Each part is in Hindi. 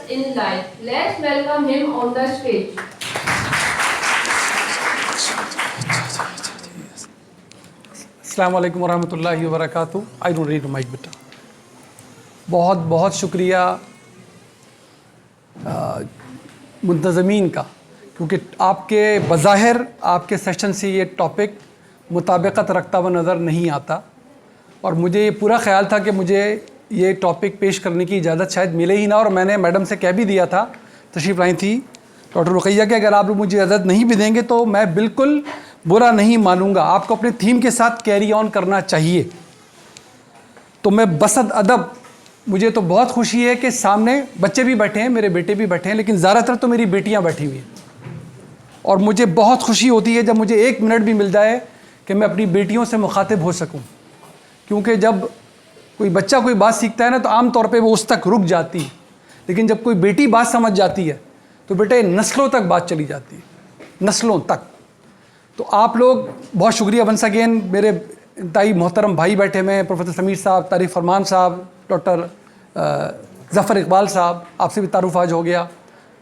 in life. Let's welcome him on the stage. अस्सलाम वालेकुम वरहमतुल्लाहि वबरकातुहू। आई डोंट रीड माइक बेटा। बहुत बहुत शुक्रिया मुंतज़मीन का, क्योंकि आपके बज़ाहिर आपके सेशन से ये टॉपिक मुताबिकत रखता हुआ नज़र नहीं आता, और मुझे ये पूरा ख्याल था कि मुझे ये टॉपिक पेश करने की इजाज़त शायद मिले ही ना, और मैंने मैडम से कह भी दिया था, तशरीफ़ लाई थी डॉक्टर रुक़ैया, कि अगर आप लोग मुझे इजाज़त नहीं भी देंगे तो मैं बिल्कुल बुरा नहीं मानूंगा, आपको अपने थीम के साथ कैरी ऑन करना चाहिए। तो मैं बसद अदब, मुझे तो बहुत खुशी है कि सामने बच्चे भी बैठे हैं, मेरे बेटे भी बैठे हैं, लेकिन ज़्यादातर तो मेरी बेटियां बैठी हुई हैं, और मुझे बहुत खुशी होती है जब मुझे 1 मिनट भी मिल जाए कि मैं अपनी बेटियों से मुखातिब हो सकूं, क्योंकि जब कोई बच्चा कोई बात सीखता है ना तो आम तौर पे वो उस तक रुक जाती है, लेकिन जब कोई बेटी बात समझ जाती है तो बेटे नस्लों तक बात चली जाती है, नस्लों तक। तो आप लोग बहुत शुक्रिया वंस अगेन, मेरे इंतहाई मोहतरम भाई बैठे हुए हैं, प्रोफेसर समीर साहब, तारिक फरमान साहब, डॉक्टर ज़फ़र इकबाल साहब, आपसे भी तारुफ आज हो गया,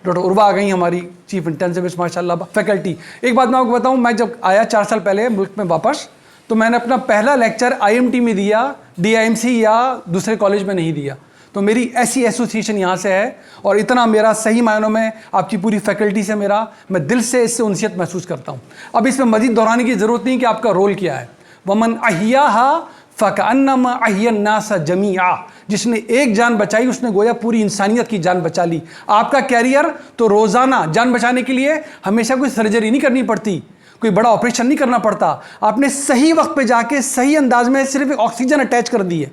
डॉक्टर उर्वा आ गई हमारी चीफ इंटेंसिविस्ट माशाल्लाह, फैकल्टी। एक बात मैं आपको बताऊं, मैं जब आया 4 साल पहले मुल्क में वापस, तो मैंने अपना पहला लेक्चर IMT में दिया, DIMC या दूसरे कॉलेज में नहीं दिया। तो मेरी ऐसी एसोसिएशन यहाँ से है, और इतना मेरा सही मायनों में आपकी पूरी फैकल्टी से मैं दिल से इससे उनसियत महसूस करता हूँ। अब इसमें मज़ीद दोहराने की ज़रूरत नहीं कि आपका रोल क्या है। वमन अहियाहा फ़कअन्नमा अहियन्नास जमीआ, जिसने एक जान बचाई उसने गोया पूरी इंसानियत की जान बचा ली। आपका कैरियर तो रोज़ाना जान बचाने के लिए हमेशा कोई सर्जरी नहीं करनी पड़ती, कोई बड़ा ऑपरेशन नहीं करना पड़ता। आपने सही वक्त पे जाके सही अंदाज में सिर्फ ऑक्सीजन अटैच कर दी है,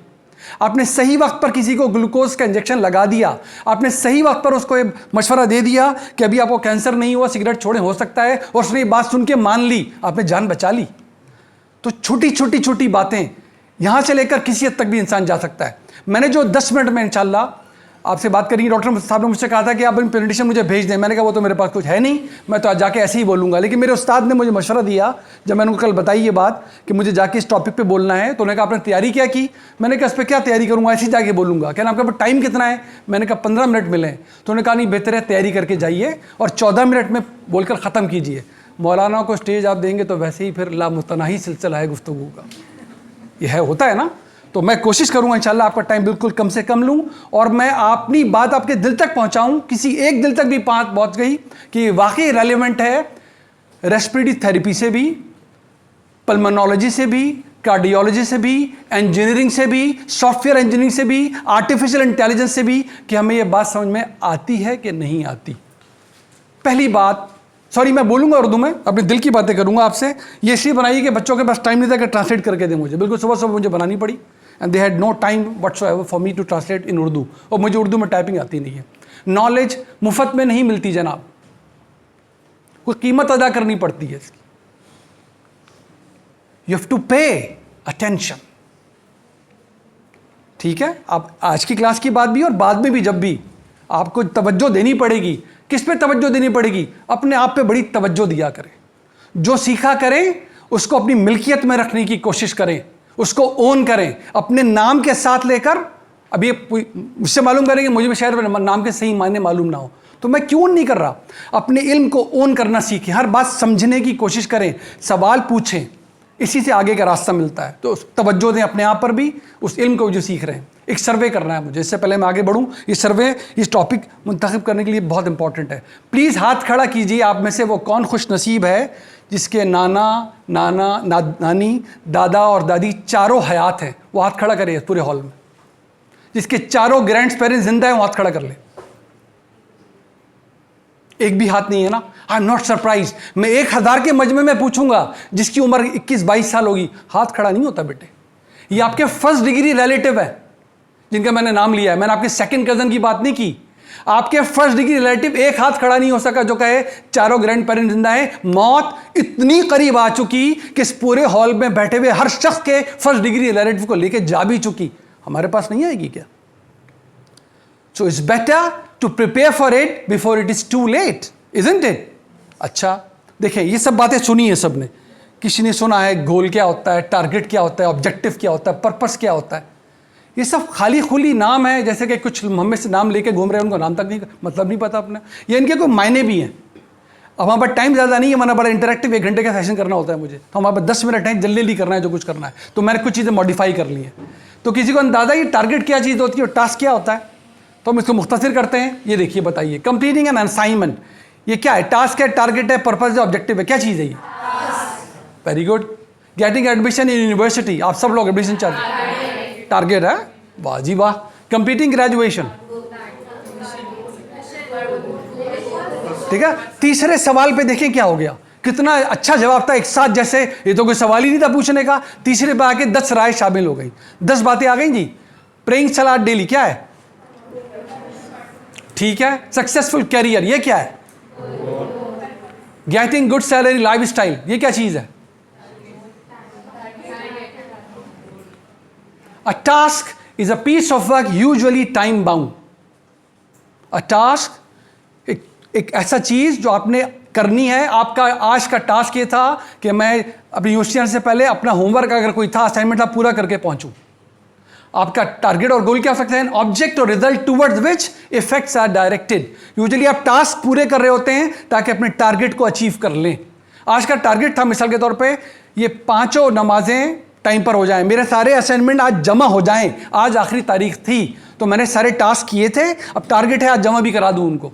आपने सही वक्त पर किसी को ग्लूकोज का इंजेक्शन लगा दिया, आपने सही वक्त पर उसको एक मशवरा दे दिया कि अभी आपको कैंसर नहीं हुआ, सिगरेट छोड़े हो सकता है, और उसने ये बात सुन के मान ली, आपने जान बचा ली। तो छोटी छोटी छोटी बातें, यहाँ से लेकर किसी हद तक भी इंसान जा सकता है। मैंने जो 10 मिनट में इंशाल्लाह आपसे बात करी, डॉक्टर साहब ने मुझसे कहा था कि आप अपनी प्रेजेंटेशन मुझे भेज दें। मैंने कहा वो तो मेरे पास कुछ है नहीं, मैं तो आज जाके ऐसे ही बोलूँगा। लेकिन मेरे उस्ताद ने मुझे मशवरा दिया, जब मैंने उनको कल बताई ये बात कि मुझे जाके इस टॉपिक पे बोलना है, तो उन्होंने कहा आपने तैयारी क्या की? मैंने कहा इस पर क्या तैयारी करूँगा, ऐसे ही जाके बोलूँगा। कहना आपके पास टाइम कितना है? मैंने कहा 15 मिनट मिले। तो उन्होंने कहा नहीं, बेहतर है तैयारी करके जाइए और 14 मिनट में बोलकर ख़त्म कीजिए। मौलाना को स्टेज आप देंगे तो वैसे ही फिर लामुतनाही सिलसिला है गुफ्तगू का, यह है होता है ना। तो मैं कोशिश करूंगा इंशाल्लाह आपका टाइम बिल्कुल कम से कम लूं, और मैं अपनी बात आपके दिल तक पहुंचाऊं, किसी एक दिल तक भी बात पहुंच गई कि वाकई रेलेवेंट है, रेस्पिरेटरी थेरेपी से भी, पल्मोनोलॉजी से भी, कार्डियोलॉजी से भी, इंजीनियरिंग से भी, सॉफ्टवेयर इंजीनियरिंग से भी, आर्टिफिशियल इंटेलिजेंस से भी, कि हमें यह बात समझ में आती है कि नहीं आती। पहली बात, सॉरी मैं बोलूंगा उर्दू में, अपने दिल की बातें करूंगा आपसे। ये इसलिए बनाई कि बच्चों के पास टाइम नहीं था कि ट्रांसलेट करके दें मुझे, बिल्कुल सुबह सुबह मुझे बनानी पड़ी, and they had no time whatsoever for me to translate in Urdu, और मुझे उर्दू में टाइपिंग आती नहीं है। नॉलेज मुफ्त में नहीं मिलती जनाब, कोई कीमत अदा करनी पड़ती है इसकी। You have to pay attention, ठीक है। अब आज की क्लास की बात भी और बाद में भी जब भी आपको तवज्जो देनी पड़ेगी, किस पे तवज्जो देनी पड़ेगी? अपने आप पे बड़ी तवज्जो दिया करें, जो सीखा करें उसको अपनी मिल्कियत में रखने की कोशिश करें, उसको ओन करें अपने नाम के साथ लेकर। अब ये मुझसे मालूम करें कि मुझे भी शायद नाम के सही मायने मालूम ना हो, तो मैं क्यों नहीं कर रहा। अपने इल्म को ओन करना सीखें, हर बात समझने की कोशिश करें, सवाल पूछें, इसी से आगे का रास्ता मिलता है। तो तवज्जो दें अपने आप पर भी, उस इल्म को जो सीख रहे हैं। एक सर्वे करना है मुझे, इससे पहले मैं आगे बढ़ूं, ये सर्वे इस टॉपिक मुंतखब करने के लिए बहुत इंपॉर्टेंट है। प्लीज़ हाथ खड़ा कीजिए आप में से वो कौन खुश नसीब है जिसके नानी, दादा और दादी चारों हयात हैं। वो हाथ खड़ा करिए पूरे हॉल में। जिसके चारों ग्रैंड पेरेंट्स जिंदा हैं वो हाथ खड़ा कर ले। एक भी हाथ नहीं है ना? I am not surprise. मैं 1000 के मजमे में पूछूंगा जिसकी उम्र 21-22 साल होगी, हाथ खड़ा नहीं होता बेटे। ये आपके फर्स्ट डिग्री रिलेटिव है जिनका मैंने नाम लिया है, मैंने आपके सेकंड कजन की बात नहीं की। आपके फर्स्ट डिग्री रिलेटिव एक हाथ खड़ा नहीं हो सका जो कहे चारों ग्रैंड पेरेंट्स जिंदा हैं। मौत इतनी करीब आ चुकी कि इस पूरे हॉल में बैठे हुए हर शख्स के फर्स्ट डिग्री रिलेटिव को लेके जा भी चुकी, हमारे पास नहीं आएगी क्या? So it's better to prepare for it before it is too late, isn't it? अच्छा देखें, ये सब बातें सुनी है सबने, किसी ने सुना है गोल क्या होता है, टारगेट क्या होता है, ऑब्जेक्टिव क्या होता है, पर्पस क्या होता है। ये सब खाली खुली नाम है, जैसे कि कुछ हम से नाम लेके घूम रहे हैं, उनको नाम तक नहीं मतलब नहीं पता अपने, ये इनके कोई मायने भी हैं। अब हमारे पास टाइम ज़्यादा नहीं है, वरना बड़ा इंटरेक्टिव 1 घंटे का सेशन करना होता है मुझे, तो हमारे पास 10 मिनट है, जल्दी जल्दी करना है जो कुछ करना है, तो मैंने कुछ चीज़ें मॉडिफाई कर ली हैं। तो किसी को अंदाज़ा ये टारगेट क्या चीज़ होती है और टास्क क्या होता है, तो हम इसको मुख्तसर करते हैं। ये देखिए, बताइए, कंप्लीटिंग एन असाइनमेंट, ये क्या है? टास्क है, टारगेट है, पर्पज है, ऑब्जेक्टिव है, क्या चीज़ है ये? Very good. Getting admission in university, आप सब लोग एडमिशन चाहते हैं, टारगेट है, वाह जी वाह। कंप्लीटिंग ग्रेजुएशन, ठीक है। तीसरे सवाल पे देखें क्या हो गया, कितना अच्छा जवाब था, एक साथ, जैसे ये तो कोई सवाल ही नहीं था पूछने का। तीसरे पे आके 10 राय शामिल हो गई, 10 बातें आ गई जी। प्रेइंग सलाद डेली, क्या है? ठीक है। सक्सेसफुल कैरियर, ये क्या है? Getting good salary, lifestyle, ये क्या चीज है? A task is a piece of work usually time bound. A task एक ऐसा चीज जो आपने करनी है। आपका आज का टास्क ये था कि मैं अपनी यूनिवर्सिटी आने से पहले अपना होमवर्क अगर कोई था, असाइनमेंट था, पूरा करके पहुंचूं। आपका टारगेट और गोल क्या हो सकता है? ऑब्जेक्ट और result towards which effects are directed. Usually आप टास्क पूरे कर रहे होते हैं ताकि अपने टारगेट को अचीव कर लें। आज का टारगेट था, मिसाल के तौर पे, ये 5 नमाजें टाइम पर हो जाएं, मेरे सारे असाइनमेंट आज जमा हो जाएं। आज आखिरी तारीख थी, तो मैंने सारे टास्क किए थे, अब टारगेट है आज जमा भी करा दूं उनको।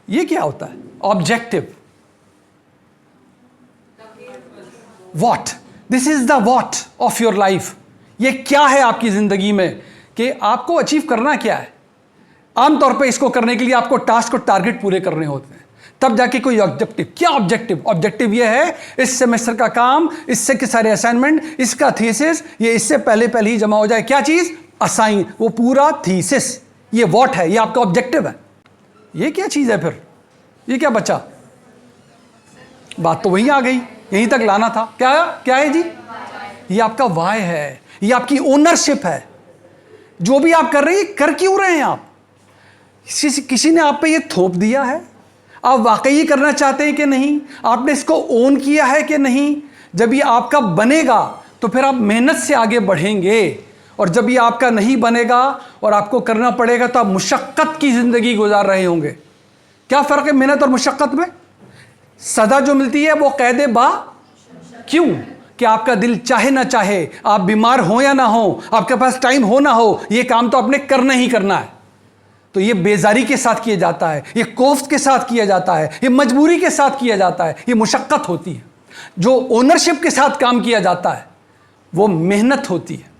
ये क्या होता है? Objective. What, this is the what of your life. ये क्या है आपकी जिंदगी में कि आपको अचीव करना क्या है। आमतौर पे इसको करने के लिए आपको टास्क और टारगेट पूरे करने होते हैं, तब जाके कोई ऑब्जेक्टिव। क्या ऑब्जेक्टिव? ऑब्जेक्टिव ये है, इस सेमेस्टर का काम, इससे के सारे असाइनमेंट, इसका थीसिस, ये इससे पहले ही जमा हो जाए। क्या चीज? असाइन, वो पूरा थीसिस। ये वॉट है, ये आपका ऑब्जेक्टिव है। ये क्या चीज है फिर? ये क्या बचा? बात तो वहीं आ गई, यहीं तक लाना था। क्या है जी? ये आपका वाय है, ये आपकी ओनरशिप है। जो भी आप कर रहे हैं, कर क्यों रहे हैं आप? किसी ने आप पे ये थोप दिया है? आप वाकई करना चाहते हैं कि नहीं? आपने इसको ओन किया है कि नहीं? जब ये आपका बनेगा तो फिर आप मेहनत से आगे बढ़ेंगे, और जब ये आपका नहीं बनेगा और आपको करना पड़ेगा तो आप मुशक्कत की जिंदगी गुजार रहे होंगे। क्या फर्क है मेहनत और मुशक्कत में? सदा जो मिलती है वो कैदे बा, क्यों? कि आपका दिल चाहे ना चाहे, आप बीमार हो या ना हो, आपके पास टाइम हो ना हो, ये काम तो आपने करना ही करना है। तो ये बेजारी के साथ किया जाता है, ये कोफ्त के साथ किया जाता है, ये मजबूरी के साथ किया जाता है, ये मुशक्कत होती है। जो ओनरशिप के साथ काम किया जाता है वो मेहनत होती है,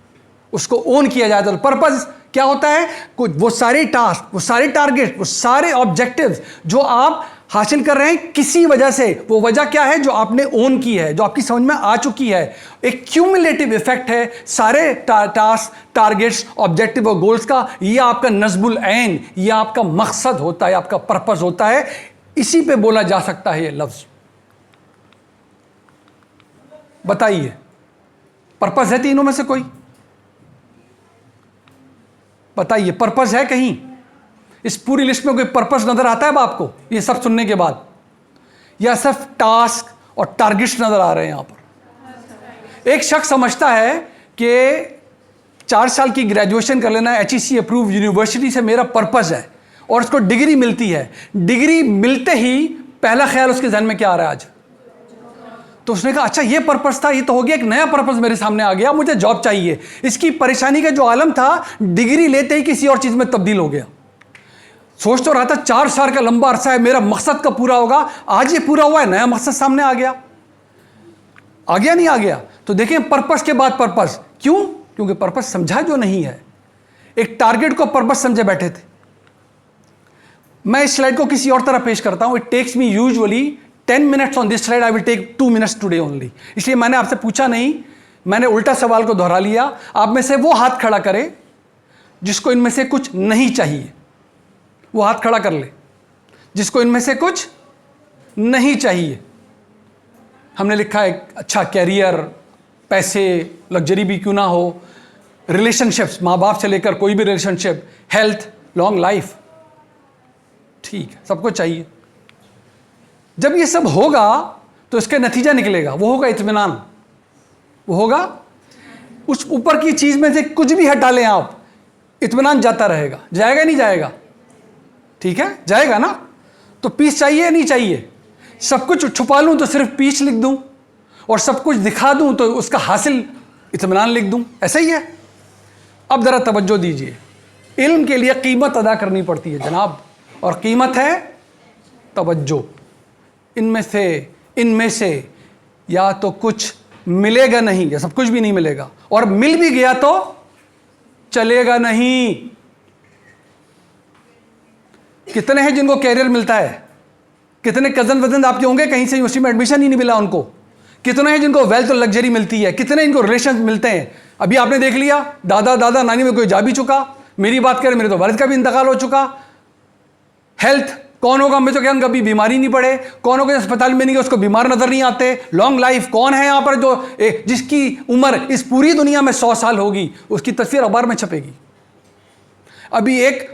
उसको ओन किया जाता है। पर्पस क्या होता है? वो सारे टास्क, वो सारे टारगेट, वो सारे ऑब्जेक्टिव्स जो आप हासिल कर रहे हैं किसी वजह से, वो वजह क्या है? जो आपने ओन की है, जो आपकी समझ में आ चुकी है। एक क्यूमुलेटिव इफेक्ट है सारे टास्क, टारगेट्स, ऑब्जेक्टिव और गोल्स का। ये आपका नज़्बुल ऐन, ये आपका मकसद होता है, आपका पर्पस होता है। इसी पे बोला जा सकता है ये लफ्ज। बताइए, पर्पस है तीनों में से कोई? बताइए, पर्पस है कहीं? इस पूरी लिस्ट में कोई पर्पस नजर आता है अब आपको ये सब सुनने के बाद, या सिर्फ टास्क और टारगेट्स नजर आ रहे हैं यहां पर? एक शख्स समझता है कि 4 साल की ग्रेजुएशन कर लेना HEC अप्रूव यूनिवर्सिटी से मेरा पर्पस है, और उसको डिग्री मिलती है। डिग्री मिलते ही पहला ख्याल उसके जहन में क्या आ रहा है आज? तो उसने कहा अच्छा ये पर्पस था, ये तो हो गया, एक नया पर्पस मेरे सामने आ गया, मुझे जॉब चाहिए। इसकी परेशानी का जो आलम था, डिग्री लेते ही किसी और चीज में तब्दील हो गया। सोच तो रहा था 4 साल का लंबा अरसा है, मेरा मकसद कब पूरा होगा, आज ये पूरा हुआ है, नया मकसद सामने आ गया। आ गया नहीं आ गया? तो देखें, पर्पस के बाद पर्पस। क्यों? क्योंकि पर्पस समझा जो नहीं है। एक टारगेट को पर्पस समझे बैठे थे। मैं इस स्लाइड को किसी और तरह पेश करता हूं। It takes me usually 10 minutes on this slide, I will take 2 minutes today only. इसलिए मैंने आपसे पूछा नहीं, मैंने उल्टा सवाल को दोहरा लिया। आप में से वो हाथ खड़ा करे जिसको इनमें से कुछ नहीं चाहिए, वो हाथ खड़ा कर ले जिसको इनमें से कुछ नहीं चाहिए। हमने लिखा है अच्छा कैरियर, पैसे, लग्जरी भी क्यों ना हो, रिलेशनशिप्स, माँ बाप से लेकर कोई भी रिलेशनशिप, हेल्थ, लॉन्ग लाइफ, ठीक है, सबको चाहिए। जब ये सब होगा तो इसका नतीजा निकलेगा, वो होगा इत्मीनान, वो होगा उस ऊपर की चीज़ में से कुछ भी हटा लें आप, इत्मीनान जाता रहेगा। जाएगा नहीं जाएगा? ठीक है, जाएगा ना? तो पीस चाहिए या नहीं चाहिए? सब कुछ छुपा लूँ तो सिर्फ पीस लिख दूँ, और सब कुछ दिखा दूँ तो उसका हासिल इत्मीनान लिख दूँ, ऐसा ही है। अब ज़रा तवज्जो दीजिए, इल्म के लिए कीमत अदा करनी पड़ती है जनाब, और कीमत है तवज्जो। इनमें से या तो कुछ मिलेगा नहीं या सब कुछ भी नहीं मिलेगा, और मिल भी गया तो चलेगा नहीं। कितने हैं जिनको कैरियर मिलता है? कितने कजन वजन आपके होंगे कहीं से यूनिवर्सिटी में एडमिशन ही नहीं मिला उनको? कितने हैं जिनको वेल्थ और लग्जरी मिलती है? कितने इनको रिलेशन मिलते हैं? अभी आपने देख लिया, दादा नानी में कोई जा भी चुका। मेरी बात करें, मेरे तो वालिद का भी इंतकाल हो चुका। हेल्थ कौन होगा, मैं तो क्या कभी बीमारी नहीं पड़े, कौन होगा अस्पताल में नहीं गया उसको बीमार नजर नहीं आते। लॉन्ग लाइफ कौन है यहाँ पर जो जिसकी उम्र इस पूरी दुनिया में 100 साल होगी, उसकी तस्वीर अखबार में छपेगी। अभी एक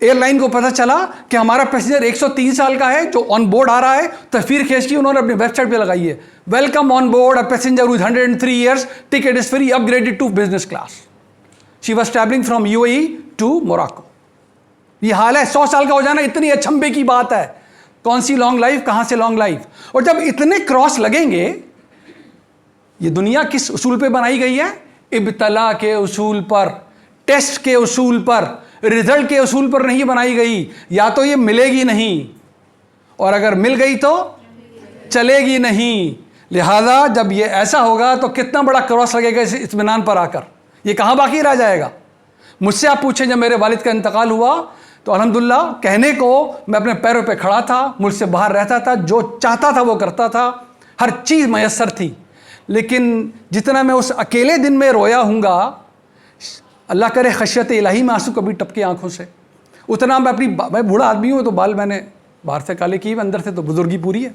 एयरलाइन को पता चला कि हमारा पैसेंजर 103 साल का है जो ऑन बोर्ड आ रहा है, तस्वीर खींच की उन्होंने अपनी वेबसाइट पे लगाई है, welcome on board a passenger with 103 years, ticket is free, upgraded to business class. She was travelling from UAE to Morocco. ये हाल है, 100 साल का हो जाना इतनी अचंभे की बात है। कौन सी लॉन्ग लाइफ, कहां से लॉन्ग लाइफ? और जब इतने क्रॉस लगेंगे, ये दुनिया किस उसूल पे बनाई गई है? इब्तला के उसूल पर, टेस्ट के उसूल पर, रिजल्ट के उसूल पर नहीं बनाई गई। या तो ये मिलेगी नहीं, और अगर मिल गई तो चलेगी नहीं। लिहाजा जब ये ऐसा होगा तो कितना बड़ा क्रॉस लगेगा इस इत्मीनान पर आकर, ये कहां बाकी रह जाएगा? मुझसे आप पूछें, जब मेरे वालिद का इंतकाल हुआ तो अल्हम्दुलिल्लाह कहने को मैं अपने पैरों पे खड़ा था, मुझसे बाहर रहता था, जो चाहता था वो करता था, हर चीज़ मैसर थी। लेकिन जितना मैं उस अकेले दिन में रोया हूँगा, अल्लाह करे खशियत इलाही में आंसू कभी टपके आंखों से, उतना मैं बूढ़ा आदमी हूँ तो बाल मैंने बाहर से काले किए, अंदर से तो बुजुर्गी पूरी है।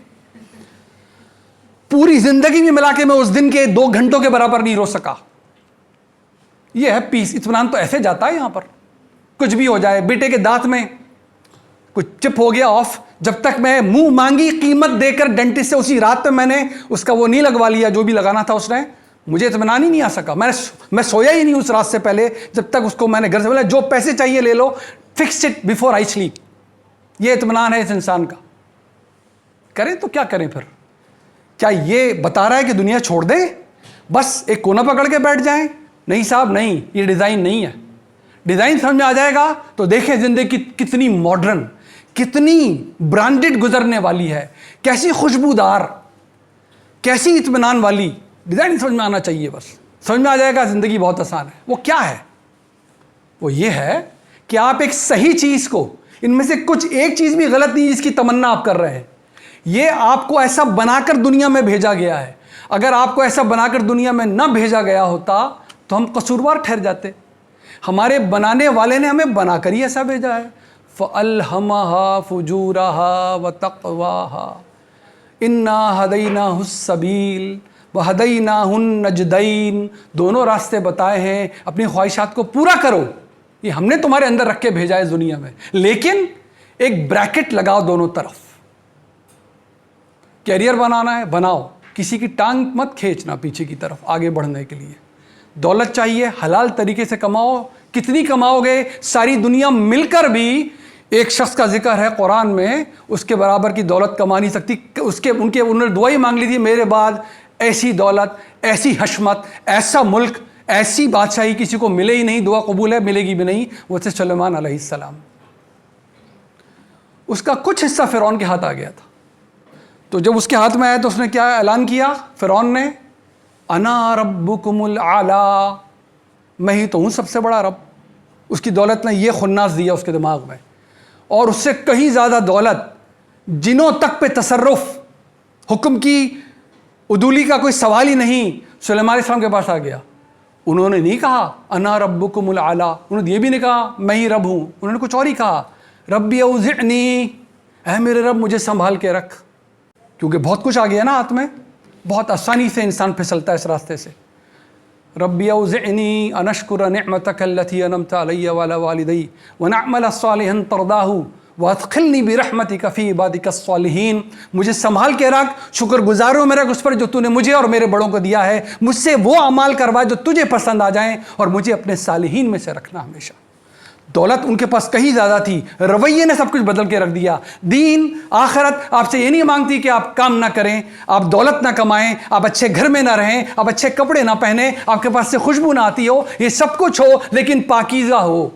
पूरी जिंदगी में मिला के मैं उस दिन के 2 घंटों के बराबर नहीं रो सका। ये है पीस, इत्मीनान तो ऐसे जाता है। यहाँ पर कुछ भी हो जाए, बेटे के दांत में कुछ चिप हो गया ऑफ, जब तक मैं मुंह मांगी कीमत देकर डेंटिस्ट से, उसी रात में मैंने उसका वो नहीं लगवा लिया जो भी लगाना था उसने, मुझे इत्मीनान ही नहीं आ सका। मैं सोया ही नहीं उस रात से पहले, जब तक उसको मैंने घर से बोला जो पैसे चाहिए ले लो, fix it before I sleep. ये इत्मीनान है इस इंसान का। करें तो क्या करें फिर? क्या ये बता रहा है कि दुनिया छोड़ दें, बस एक कोना पकड़ के बैठ जाएं? नहीं साहब नहीं, ये डिज़ाइन नहीं है। डिज़ाइन समझ में आ जाएगा तो देखें ज़िंदगी कितनी मॉडर्न, कितनी ब्रांडेड गुजरने वाली है, कैसी खुशबूदार, कैसी इत्मीनान वाली। डिज़ाइन समझ में आना चाहिए, बस समझ में आ जाएगा ज़िंदगी बहुत आसान है। वो क्या है? वो ये है कि आप एक सही चीज़ को, इनमें से कुछ एक चीज़ भी गलत नहीं जिसकी तमन्ना आप कर रहे हैं, ये आपको ऐसा बनाकर दुनिया में भेजा गया है। अगर आपको ऐसा बनाकर दुनिया में न भेजा गया होता तो हम कसूरवार ठहर जाते। हमारे बनाने वाले ने हमें बनाकर ही ऐसा भेजा है। फ़अल्हमहा फ़ुजूरहा व तक़वाहा इन्ना हदैनाहुस सबील व हदैनाहुन नजदैन। दोनों रास्ते बताए हैं, अपनी ख्वाहिशात को पूरा करो, ये हमने तुम्हारे अंदर रख के भेजा है दुनिया में। लेकिन एक ब्रैकेट लगाओ दोनों तरफ। कैरियर बनाना है, बनाओ, किसी की टांग मत खींचना पीछे की तरफ आगे बढ़ने के लिए। दौलत चाहिए, हलाल तरीके से कमाओ। कितनी कमाओगे? सारी दुनिया मिलकर भी एक शख्स का जिक्र है कुरान में, उसके बराबर की दौलत कमा नहीं सकती। उन्होंने दुआ ही मांग ली थी, मेरे बाद ऐसी दौलत, ऐसी हशमत, ऐसा मुल्क, ऐसी बादशाही किसी को मिले ही नहीं। दुआ कबूल है, मिलेगी भी नहीं। वो थे सुलेमान अलैहिस्सलाम। उसका कुछ हिस्सा फ़िरौन के हाथ आ गया था, तो जब उसके हाथ में आया तो उसने क्या ऐलान किया फ़िरौन ने? अना रब्बुकुमुल आला, मैं ही तो हूँ सबसे बड़ा रब। उसकी दौलत ने ये खुन्नास दिया उसके दिमाग में, और उससे कहीं ज़्यादा दौलत, जिनों तक पे तसर्रुफ़, हुक्म की उदूली का कोई सवाल ही नहीं, सुलेमान अलैहिस्सलाम के पास आ गया। उन्होंने नहीं कहा अना रब्बुकुमुल आला, उन्होंने ये भी नहीं कहा मैं ही रब हूँ, उन्होंने कुछ और ही कहा, रब्बी औज़िअनी, ऐ मेरे रब मुझे संभाल के रख। क्योंकि बहुत कुछ आ गया ना हाथ में, बहुत आसानी से इंसान फिसलता है इस रास्ते से। रब्बी औज़िअनी अन अश्कुर निअमतक अल्लती अनअमत अलैया व अला वालिदै व नअमल सालिहन तरदाहु वअदखिलनी बिरहमतिका फी इबादिका स्सालिहीन, मुझे संभाल के रख, शुक्रगुजार हो मेरा उस पर जो तूने मुझे और मेरे बड़ों को दिया है, मुझसे वो अमाल करवा जो तुझे पसंद आ जाएं और मुझे अपने सालिहीन में से रखना हमेशा। दौलत उनके पास कहीं ज़्यादा थी, रवैये ने सब कुछ बदल के रख दिया। दीन आखिरत आपसे ये नहीं मांगती कि आप काम ना करें, आप दौलत ना कमाएं, आप अच्छे घर में ना रहें, आप अच्छे कपड़े ना पहने, आपके पास से खुशबू ना आती हो, ये सब कुछ हो लेकिन पाकीज़ा हो,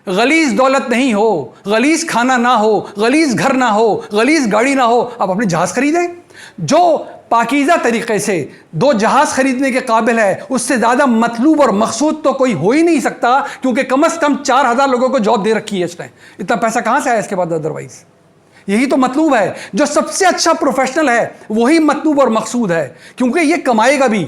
गलीज़ दौलत नहीं हो, गलीज़ खाना ना हो, गलीज़ घर ना हो, गलीज़ गाड़ी ना हो। आप अपने जहाज़ खरीदें, जो पाकीज़ा तरीक़े से 2 जहाज़ खरीदने के काबिल है, उससे ज़्यादा मतलूब और मकसूद तो कोई हो ही नहीं सकता, क्योंकि कम से कम 4000 लोगों को जॉब दे रखी है इसने। इतना पैसा कहाँ से आया इसके बाद अदरवाइज़? यही तो मतलूब है। जो सबसे अच्छा प्रोफेशनल है वही मतलूब और मकसूद है, क्योंकि ये कमाएगा भी।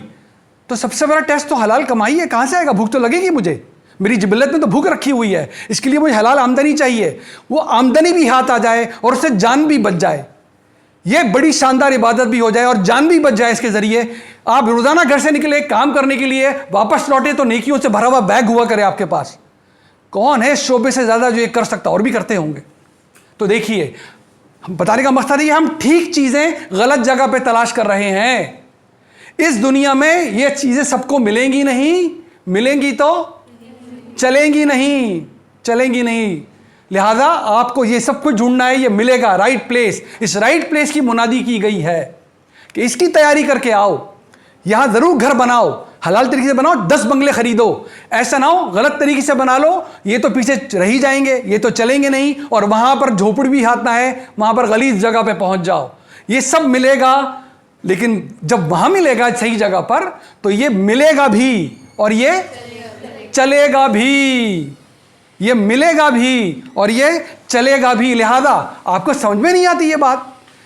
तो सबसे बड़ा टेस्ट तो हलाल कमाई है। कहाँ से आएगा? भूख तो लगेगी मुझे, मेरी जिबिलत में तो भूख रखी हुई है, इसके लिए मुझे हलाल आमदनी चाहिए। वो आमदनी भी हाथ आ जाए और उससे जान भी बच जाए, ये बड़ी शानदार इबादत भी हो जाए और जान भी बच जाए इसके ज़रिए। आप रोज़ाना घर से निकले काम करने के लिए, वापस लौटे तो नेकियों से भरा हुआ बैग हुआ करे आपके पास। कौन है इस शोबे से ज़्यादा जो ये कर सकता? और भी करते होंगे। तो देखिए, हम बताने का मकसद ये, हम ठीक चीज़ें गलत जगह पे तलाश कर रहे हैं। इस दुनिया में ये चीज़ें सबको मिलेंगी नहीं, मिलेंगी तो चलेंगी नहीं, चलेंगी नहीं। लिहाजा आपको ये सब कुछ ढूंढना है, ये मिलेगा राइट प्लेस। इस राइट प्लेस की मुनादी की गई है कि इसकी तैयारी करके आओ, यहाँ ज़रूर घर बनाओ, हलाल तरीके से बनाओ, 10 बंगले खरीदो। ऐसा ना हो गलत तरीके से बना लो, ये तो पीछे रह ही जाएंगे, ये तो चलेंगे नहीं, और वहाँ पर झोपड़ी भी हाथ ना है, वहाँ पर गलीज जगह पे पहुँच जाओ। ये सब मिलेगा, लेकिन जब वहाँ मिलेगा सही जगह पर तो ये मिलेगा भी और ये चलेगा भी, ये मिलेगा भी और ये चलेगा भी। लिहाजा आपको समझ में नहीं आती ये बात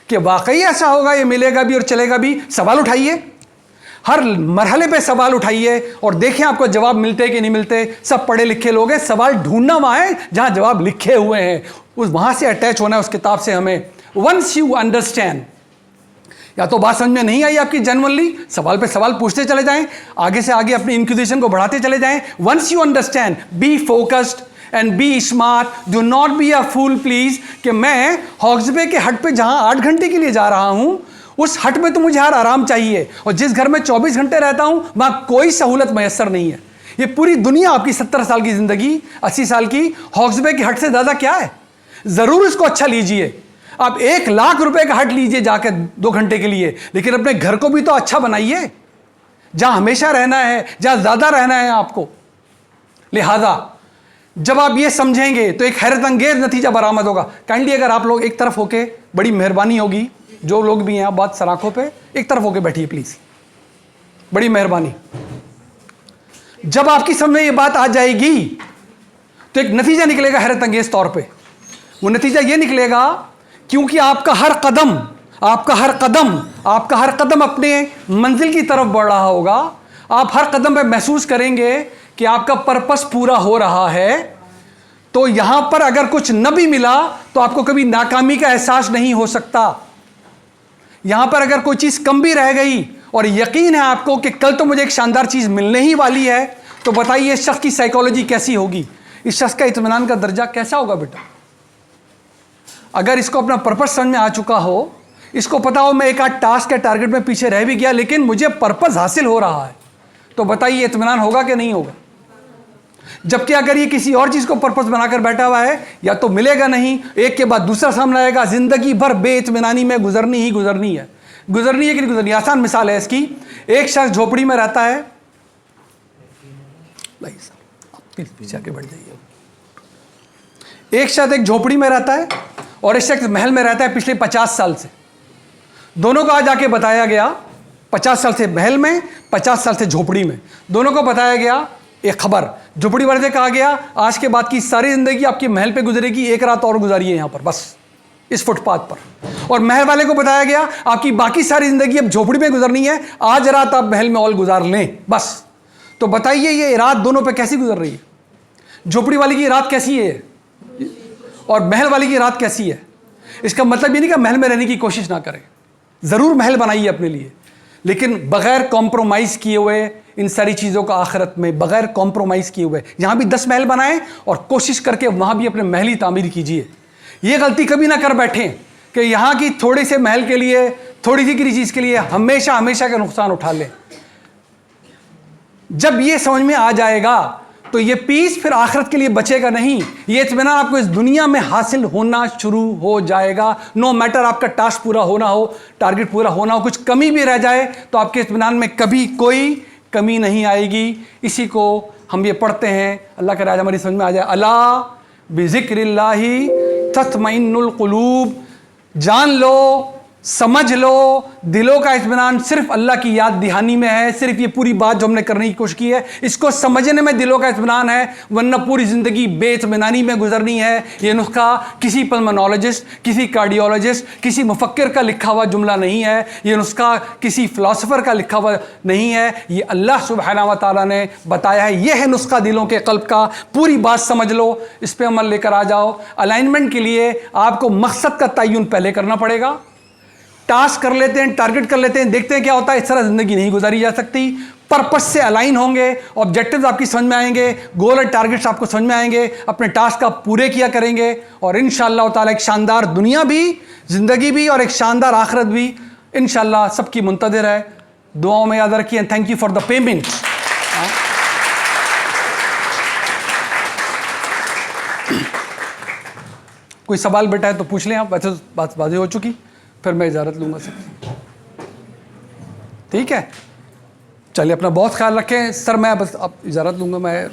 कि वाकई ऐसा होगा, ये मिलेगा भी और चलेगा भी? सवाल उठाइए, हर मरहले पे सवाल उठाइए और देखें आपको जवाब मिलते कि नहीं मिलते। सब पढ़े लिखे लोग हैं, सवाल ढूंढना वहाँ है जहाँ जवाब लिखे हुए हैं, उस वहाँ से अटैच होना है उस किताब से हमें। वंस यू अंडरस्टैंड, या तो बात समझ में नहीं आई आपकी जनरली, सवाल पे सवाल पूछते चले जाएं, आगे से आगे अपनी इंक्विजिशन को बढ़ाते चले जाएं। Once you understand, be focused and be smart, do not be a fool please, कि मैं हॉक्सबे के हट पे जहां 8 घंटे के लिए जा रहा हूं, उस हट में तो मुझे हर आराम चाहिए, और जिस घर में 24 घंटे रहता हूं वहां कोई सहूलत मैसर नहीं है। ये पूरी दुनिया आपकी 70 साल की जिंदगी, 80 साल की, हॉक्सबे के हट से ज्यादा क्या है? जरूर इसको अच्छा लीजिए, आप 1 लाख रुपए का हट लीजिए जाके 2 घंटे के लिए, लेकिन अपने घर को भी तो अच्छा बनाइए, जहां हमेशा रहना है, जहां ज्यादा रहना है आपको। लिहाजा जब आप ये समझेंगे तो एक हैरत अंगेज नतीजा बरामद होगा। काइंडली अगर आप लोग एक तरफ होके, बड़ी मेहरबानी होगी, जो लोग भी हैं आप बात सराखों पे एक तरफ होके बैठिए प्लीज, बड़ी मेहरबानी। जब आपकी समझ में ये बात आ जाएगी तो एक नतीजा निकलेगा हैरत अंगेज तौर पे। वो नतीजा ये निकलेगा, क्योंकि आपका हर कदम, आपका हर कदम, आपका हर कदम अपने मंजिल की तरफ बढ़ रहा होगा। आप हर कदम पे महसूस करेंगे कि आपका पर्पस पूरा हो रहा है। तो यहां पर अगर कुछ न भी मिला तो आपको कभी नाकामी का एहसास नहीं हो सकता। यहां पर अगर कोई चीज कम भी रह गई और यकीन है आपको कि कल तो मुझे एक शानदार चीज मिलने ही वाली है, तो बताइए इस शख्स की साइकोलॉजी कैसी होगी, इस शख्स का इत्मीनान का दर्जा कैसा होगा बेटा? अगर इसको अपना पर्पस समझ में आ चुका हो, इसको पता हो मैं एक आध टास्क के टारगेट में पीछे रह भी गया लेकिन मुझे पर्पस हासिल हो रहा है, तो बताइए इत्मीनान होगा कि नहीं होगा? जबकि अगर ये किसी और चीज को पर्पस बनाकर बैठा हुआ है, या तो मिलेगा नहीं, एक के बाद दूसरा सामने आएगा, जिंदगी भर बेइत्मीनानी में गुजरनी ही गुजरनी है। गुजरनी है कि नहीं गुजरनी? आसान मिसाल है इसकी, एक शख्स झोपड़ी में रहता है, पीछे आके बैठ जाइए। एक शख्स एक झोपड़ी में रहता है और एक शख्स महल में रहता है पिछले 50 साल से। दोनों को आज आके बताया गया, 50 साल से महल में, 50 साल से झोपड़ी में, दोनों को बताया गया एक खबर। झोपड़ी वाले से कहा गया आज के बाद की सारी जिंदगी आपकी महल पे गुजरेगी, एक रात और गुजारिए यहाँ पर बस इस फुटपाथ पर। और महल वाले को बताया गया आपकी बाकी सारी जिंदगी अब झोपड़ी में गुजरनी है, आज रात आप महल में और गुजार लें बस। तो बताइए ये रात दोनों पे कैसी गुजर रही है? झोपड़ी वाली की रात कैसी है और महल वाली की रात कैसी है? इसका मतलब ये नहीं कि महल में रहने की कोशिश ना करें, ज़रूर महल बनाइए अपने लिए, लेकिन बगैर कॉम्प्रोमाइज़ किए हुए इन सारी चीज़ों का आखिरत में, बगैर कॉम्प्रोमाइज़ किए हुए यहाँ भी 10 महल बनाएं और कोशिश करके वहाँ भी अपने महल ही तामीर कीजिए। ये गलती कभी ना कर बैठें कि यहाँ की थोड़ी से महल के लिए, थोड़ी सी किसी चीज़ के लिए हमेशा हमेशा का नुकसान उठा लें। जब ये समझ में आ जाएगा तो ये पीस फिर आखिरत के लिए बचेगा नहीं, ये इत्मीनान आपको इस दुनिया में हासिल होना शुरू हो जाएगा। नो मैटर आपका टास्क पूरा होना हो, टारगेट पूरा होना हो, कुछ कमी भी रह जाए तो आपके इत्मीनान में कभी कोई कमी नहीं आएगी। इसी को हम ये पढ़ते हैं, अल्लाह का राज हमारी समझ में आ जाए, अला बिज़िक्रिल्लाहि तत्मइन्नुल कुलूब। जान लो, समझ लो, दिलों का इत्मीनान सिर्फ अल्लाह की याद दहानी में है। सिर्फ ये पूरी बात जो हमने करने की कोशिश की है, इसको समझने में दिलों का इत्मीनान है, वरना पूरी ज़िंदगी बेइत्मीनानी में गुजरनी है। ये नुस्खा किसी पल्मोनोलॉजिस्ट, किसी कार्डियोलॉजिस्ट, किसी मुफक्किर का लिखा हुआ जुमला नहीं है। ये नुस्खा किसी फ़िलासफ़र का लिखा हुआ नहीं है, ये अल्लाह सुब्हानहू व तआला ने बताया है। यह है नुस्खा दिलों के क़ल्ब का। पूरी बात समझ लो, इस पर अमल लेकर आ जाओ। अलाइनमेंट के लिए आपको मकसद का तयन पहले करना पड़ेगा। टास्क कर लेते हैं, टारगेट कर लेते हैं, देखते हैं क्या होता है। इस तरह ज़िंदगी नहीं गुजारी जा सकती। पर्पस से अलाइन होंगे, ऑब्जेक्टिव्स आपकी समझ में आएंगे, गोल और टारगेट्स आपको समझ में आएंगे, अपने टास्क आप पूरे किया करेंगे और इंशाअल्लाह ताला एक शानदार दुनिया भी, ज़िंदगी भी और एक शानदार आखिरत भी इंशाअल्लाह सबकी मुंतज़िर है। दुआओं में याद रखिए। Thank you for the payment. कोई सवाल बेटा है तो पूछ लें आप, वैसे तो बात वाज़ेह हो चुकी, फिर मैं इजाज़त लूँगा सर। ठीक है, चलिए अपना बहुत ख्याल रखें सर। मैं बस अब इजाज़त लूँगा मैं।